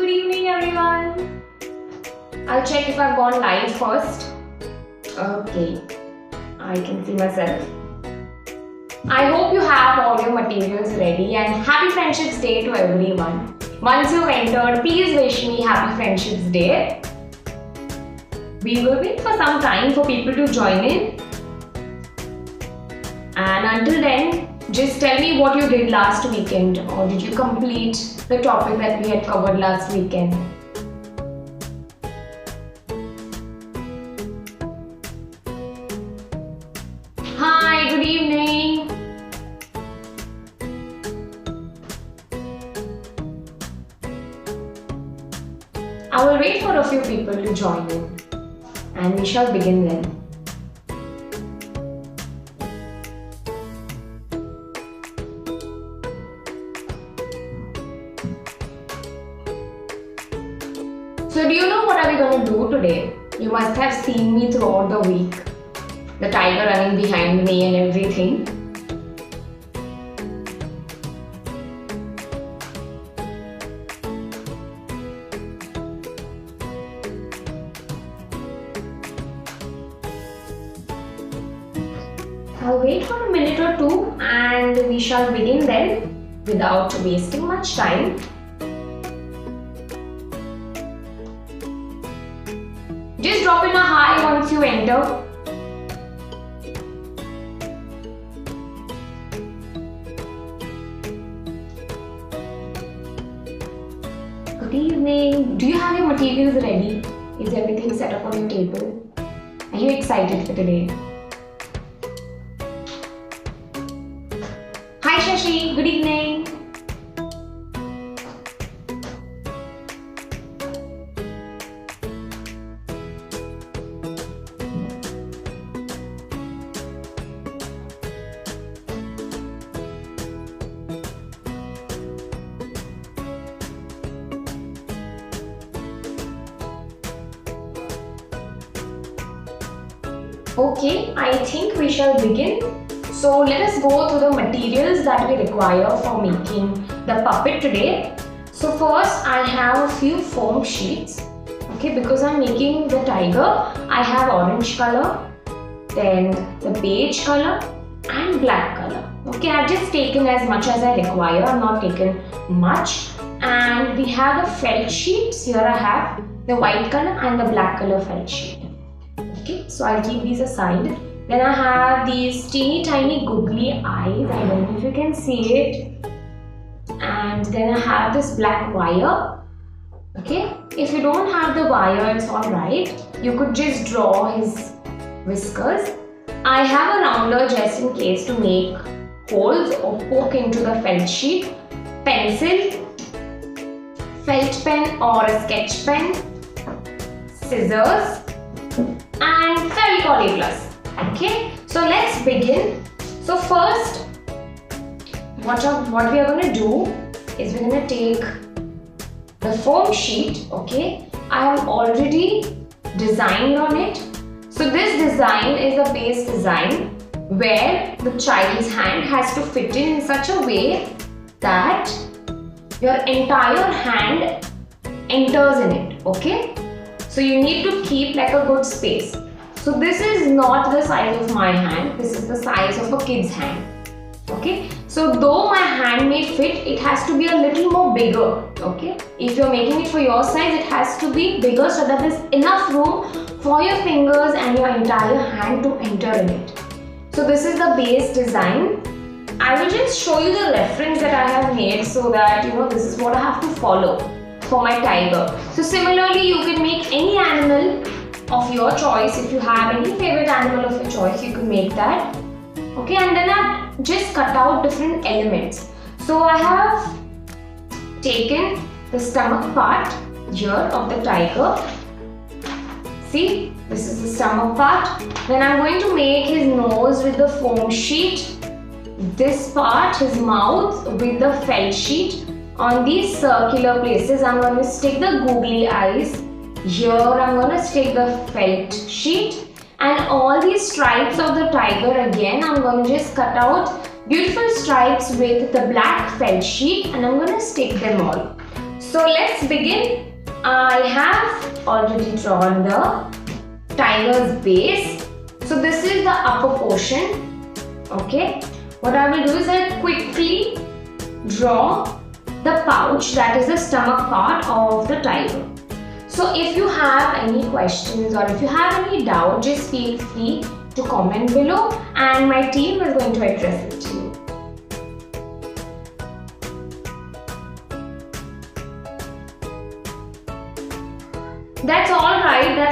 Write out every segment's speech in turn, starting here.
Good evening, everyone. I'll check if I've gone live first. Okay, I can see myself. I hope you have all your materials ready and happy Friendships Day to everyone. Once you've entered, please wish me happy Friendships Day. We will wait for some time for people to join in. And until then, just tell me what you did last weekend, or did you complete the topic that we had covered last weekend? Hi, good evening. I will wait for a few people to join in, and we shall begin then. So do you know what are we going to do today? You must have seen me throughout the week. The tiger running behind me and everything. I'll wait for a minute or two and we shall begin then without wasting much time. Just drop in a hi once you enter. Good evening. Do you have your materials ready? Is everything set up on your table? Are you excited for today? Hi Shashi, good evening. Okay, I think we shall begin. So let us go through the materials that we require for making the puppet today. So first I have a few foam sheets. Okay, because I'm making the tiger, I have orange color, then the beige color and black color. Okay, I've just taken as much as I require. I'm not taken much. And we have the felt sheets. Here I have the white color and the black color felt sheet. Okay, so I'll keep these aside. Then I have these teeny tiny googly eyes. I don't know if you can see it. And then I have this black wire. Okay, if you don't have the wire, it's alright. You could just draw his whiskers. I have a rounder just in case to make holes or poke into the felt sheet. Pencil, felt pen or a sketch pen, scissors, and Fevicol A+. Okay, so let's begin. So first, what we are going to do is we're going to take the foam sheet. Okay, I have already designed on it. So this design is a base design where the child's hand has to fit in such a way that your entire hand enters in it. Okay, so you need to keep like a good space. So this is not the size of my hand, this is the size of a kid's hand. Okay, so though my hand may fit, it has to be a little more bigger. Okay, if you're making it for your size, it has to be bigger so that there's enough room for your fingers and your entire hand to enter in it. So this is the base design. I will just show you the reference that I have made so that you know this is what I have to follow for my tiger. So similarly, you can make any animal of your choice. If you have any favorite animal of your choice, you can make that. Okay, and then I've just cut out different elements. So I have taken the stomach part here of the tiger. See, this is the stomach part. Then I'm going to make his nose with the foam sheet. This part, his mouth with the felt sheet. On these circular places, I'm going to stick the googly eyes. Here I'm going to stick the felt sheet, and all these stripes of the tiger again I'm going to just cut out beautiful stripes with the black felt sheet and I'm going to stick them all. So So let's begin. I have already drawn the tiger's base. So this is the upper portion. Okay. What I will do is I'll quickly draw the pouch, that is the stomach part of the tiger. So if you have any questions or if you have any doubt, just feel free to comment below and my team is going to address it to you. That's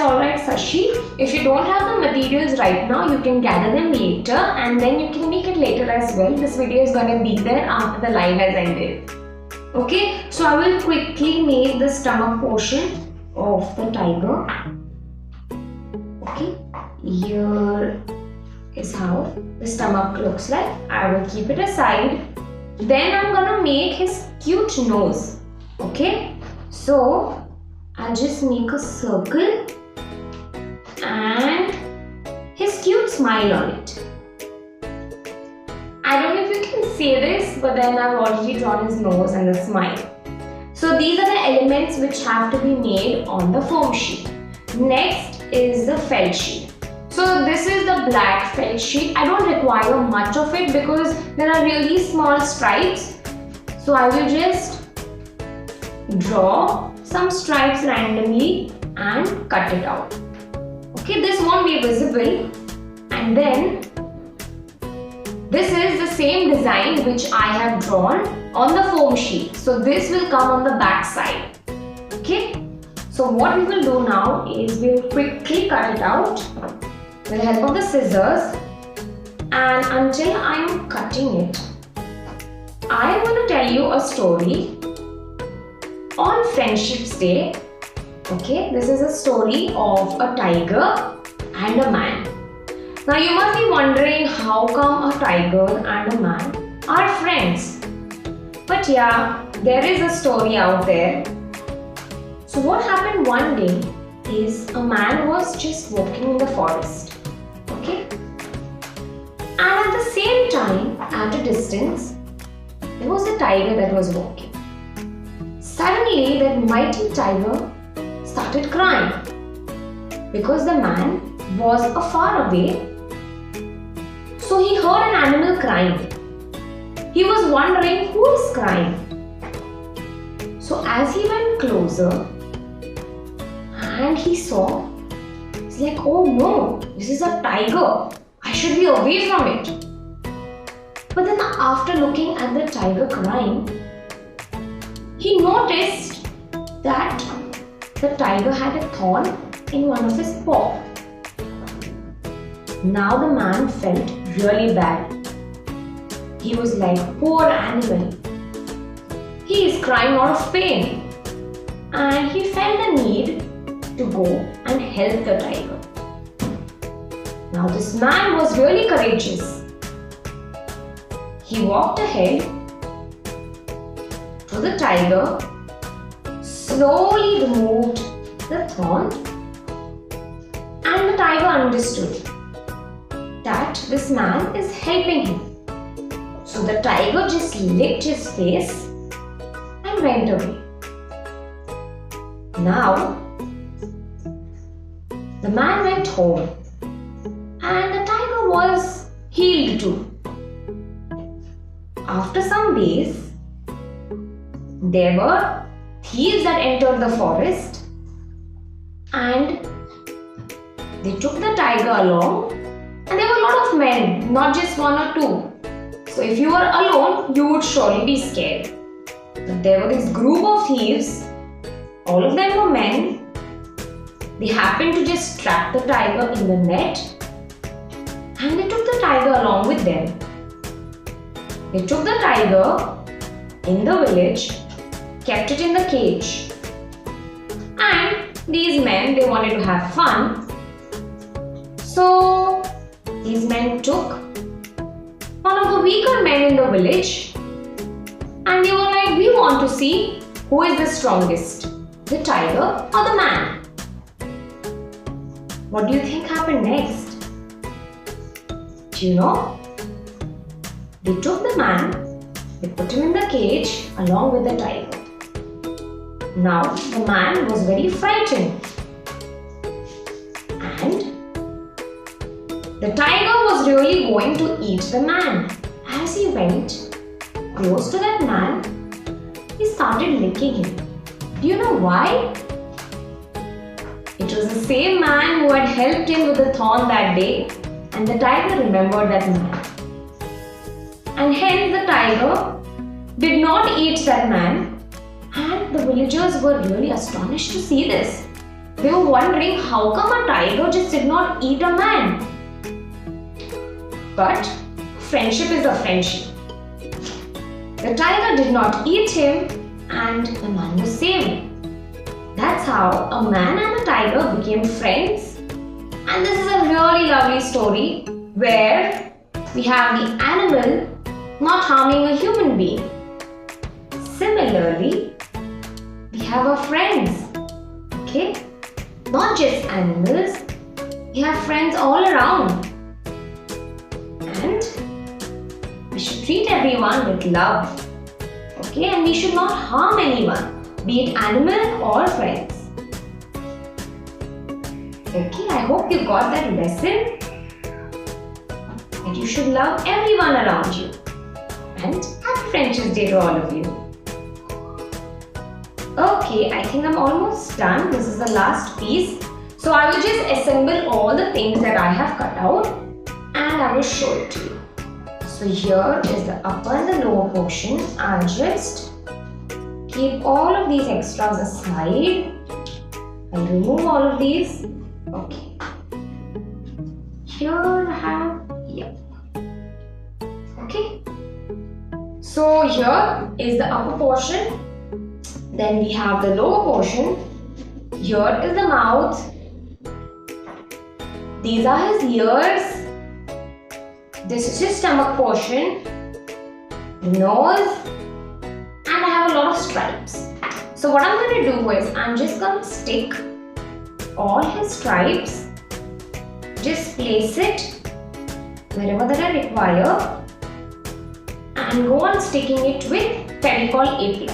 alright Sashi. If you don't have the materials right now, you can gather them later and then you can make it later as well. This video is going to be there after the live has ended. Okay, so I will quickly make the stomach portion of the tiger. Okay, here is how the stomach looks like. I will keep it aside. Then I'm gonna make his cute nose. Okay, so I'll just make a circle and his cute smile on it. I don't know if you can see this, but then I've already drawn his nose and the smile. So these are the elements which have to be made on the foam sheet. Next is the felt sheet. So this is the black felt sheet. I don't require much of it because there are really small stripes. So I will just draw some stripes randomly and cut it out. Okay, this won't be visible. And then this is the same design which I have drawn on the foam sheet. So this will come on the back side. Okay. So what we will do now is we will quickly cut it out with the help of the scissors. And until I am cutting it, I am going to tell you a story on Friendship's Day. Okay, this is a story of a tiger and a man. Now you must be wondering how come a tiger and a man are friends. But yeah, there is a story out there. So what happened one day is a man was just walking in the forest. Okay? And at the same time, at a distance, there was a tiger that was walking. Suddenly, that mighty tiger started crying because the man was far away. So he heard an animal crying. He was wondering who is crying. So as he went closer and he saw, he's like, oh no, this is a tiger. I should be away from it. But then after looking at the tiger crying, he noticed that the tiger had a thorn in one of his paw. Now the man felt really bad. He was like, poor animal. He is crying out of pain. And he felt the need to go and help the tiger. Now this man was really courageous. He walked ahead to the tiger, slowly removed the thorn, and the tiger understood that this man is helping him. So the tiger just licked his face and went away. Now, the man went home and the tiger was healed too. After some days, there were thieves that entered the forest and they took the tiger along, and there were a lot of men, not just one or two. So if you were alone, you would surely be scared. But there were this group of thieves, all of them were men. They happened to just trap the tiger in the net and they took the tiger along with them. They took the tiger in the village, kept it in the cage. And these men, they wanted to have fun. So these men took one of the weaker men in the village and they were like, we want to see who is the strongest, the tiger or the man. What do you think happened next? Do you know? They took the man, they put him in the cage along with the tiger. Now the man was very frightened. And the tiger was really going to eat the man. As he went close to that man, he started licking him. Do you know why? It was the same man who had helped him with the thorn that day, and the tiger remembered that man. And hence the tiger did not eat that man, and the villagers were really astonished to see this. They were wondering how come a tiger just did not eat a man. But friendship is a friendship. The tiger did not eat him and the man was saved. That's how a man and a tiger became friends. And this is a really lovely story where we have the animal not harming a human being. Similarly, we have our friends. Okay? Not just animals, we have friends all around. And we should treat everyone with love. Okay? And we should not harm anyone, be it animal or friends. Okay, I hope you got that lesson. That you should love everyone around you. And happy Friendship Day to all of you. Okay, I think I'm almost done. This is the last piece. So I will just assemble all the things that I have cut out and I will show it to you. So here is the upper and the lower portion. I'll just keep all of these extras aside. I'll remove all of these. Okay. Here I have, okay. So here is the upper portion. Then we have the lower portion. Here is the mouth. These are his ears. This is his stomach portion. The nose. And I have a lot of stripes. So what I'm going to do is I'm just going to stick all his stripes. Just place it wherever that I require. And go on sticking it with Fevicol A+.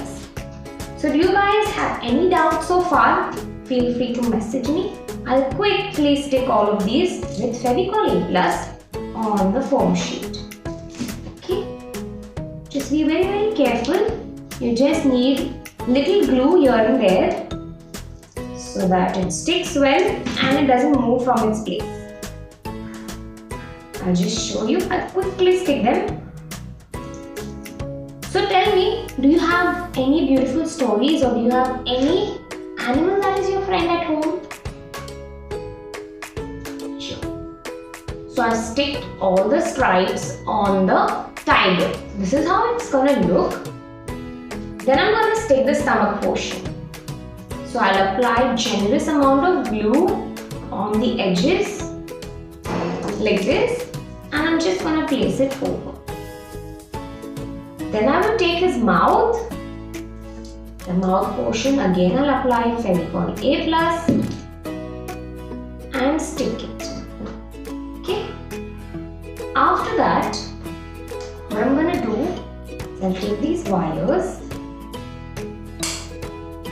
So do you guys have any doubts so far? Feel free to message me. I'll quickly stick all of these with Fevicol A+ on the foam sheet. Okay. Just be very, very careful. You just need little glue here and there so that it sticks well and it doesn't move from its place. I'll just show you. I'll quickly stick them. So tell me, do you have any beautiful stories or do you have any animal that is your friend at home? Sure. So I sticked all the stripes on the tiger. This is how it's gonna look. Then I'm gonna stick the stomach portion. So I'll apply generous amount of glue on the edges like this and I'm just gonna place it over. Then I will take his mouth. The mouth portion again I'll apply Fevicol A+ and stick it. Okay. After that, what I'm gonna do is I'll take these wires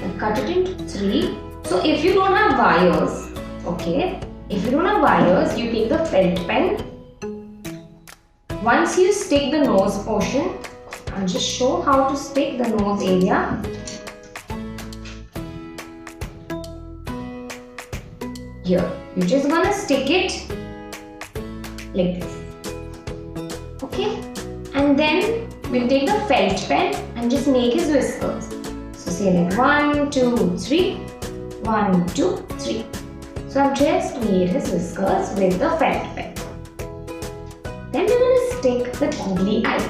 and cut it into 3. So if you don't have wires, okay, if you don't have wires, you take the felt pen. Once you stick the nose portion, I'll just show how to stick the nose area. Here, you're just gonna stick it like this. Okay? And then we'll take the felt pen and just make his whiskers. So say like 1, 2, 3. 1, 2, 3. So I've just made his whiskers with the felt pen. Then we're gonna stick the googly eyes.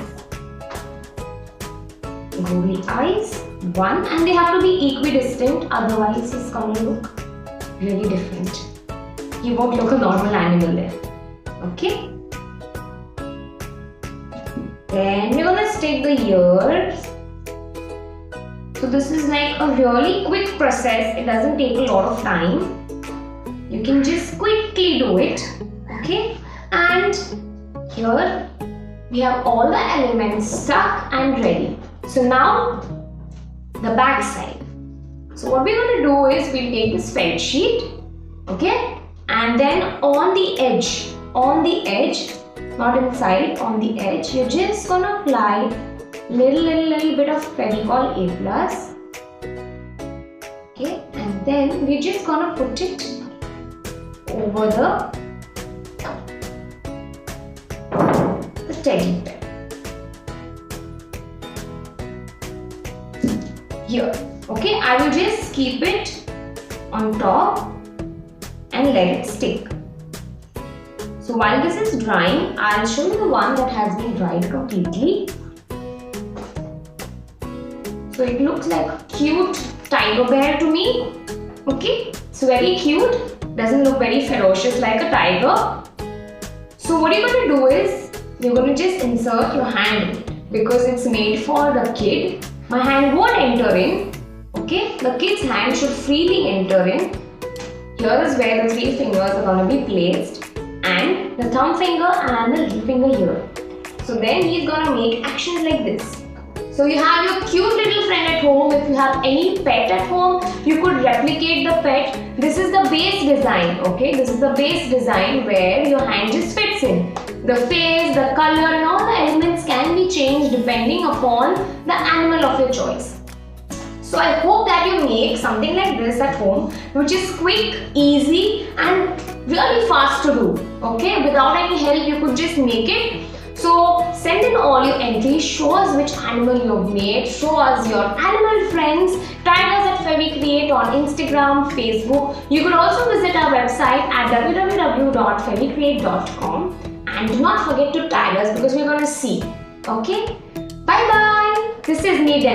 Googly eyes, 1, and they have to be equidistant, otherwise it's gonna look really different. He won't look a normal animal there. Okay? Then we're gonna stick the ears. So this is like a really quick process. It doesn't take a lot of time. You can just quickly do it. Okay? And here we have all the elements stuck and ready. So now the back side. So what we're going to do is we'll take this felt sheet, okay, and then on the edge, not inside, on the edge, you're just going to apply little bit of Fevicol A+, okay, and then we're just going to put it over the teddy bear here. Okay, I will just keep it on top and let it stick. So while this is drying, I'll show you the one that has been dried completely. So it looks like a cute tiger bear to me. Okay, it's very cute. Doesn't look very ferocious like a tiger. So what you're going to do is, you're going to just insert your hand because it's made for the kid. My hand won't enter in. Okay, the kid's hand should freely enter in. Here is where the 3 fingers are going to be placed, and the thumb finger and the little finger here. So then he's going to make actions like this. So you have your cute little friend at home. If you have any pet at home, you could replicate the pet. This is the base design, okay? This is the base design where your hand just fits in. The face, the color and all the elements can be changed depending upon the animal of your choice. So I hope that you make something like this at home, which is quick, easy and really fast to do, okay? Without any help, you could just make it. So send in all your entries, show us which animal you've made, show us your animal friends, tag us at Fevicreate on Instagram, Facebook. You could also visit our website at www.fevicreate.com and do not forget to tag us because we're going to see. Okay? Bye bye. This is me, Danisia.